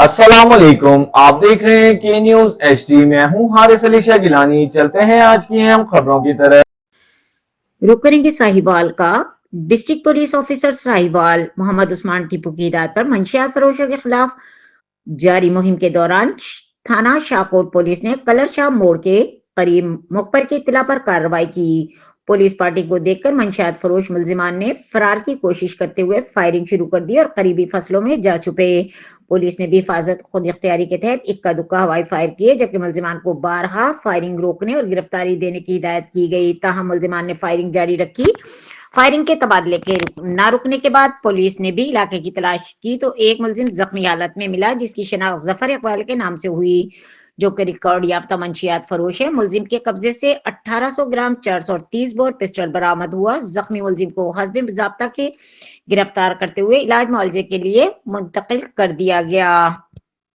السلام علیکم، آپ دیکھ رہے ہیں کے نیوز ایچ ڈی۔ میں ہوں حارث علی شاہ گیلانی۔ چلتے ہیں آج کی اہم خبروں کی طرف۔ رخ کریں گے ساہیوال کا۔ District police officer Sahiwal Muhammad Usman Tipu کی ہدایت پر منشیات فروشوں کے خلاف جاری مہم کے دوران تھانہ شاہکوٹ پولیس نے کلر شاہ موڑ کے قریب مخبر کی اطلاع پر کارروائی کی۔ پولیس پارٹی کو دیکھ کر منشیات فروش ملزمان نے فرار کی کوشش کرتے ہوئے فائرنگ شروع کر دی اور قریبی فصلوں میں جا چھپے۔ پولیس نے بھی حفاظت خود اختیاری کے تحت اکا دکا ہوائی فائر کیے، جبکہ ملزمان کو بارہا فائرنگ روکنے اور گرفتاری دینے کی ہدایت کی گئی، تاہم ملزمان نے فائرنگ جاری رکھی۔ فائرنگ کے تبادلے کے نہ رکنے کے بعد پولیس نے بھی علاقے کی تلاش کی تو ایک ملزم زخمی حالت میں ملا، جس کی شناخت ظفر اقبال کے نام سے ہوئی، جو کہ ریکارڈ یافتہ منشیات فروش ہے۔ ملزم کے قبضے سے 1800 گرام 430 بور پسٹل برآمد ہوا۔ زخمی ملزم کو حسب ضابطہ کے گرفتار کرتے ہوئے علاج معالجے کے لیے منتقل کر دیا گیا۔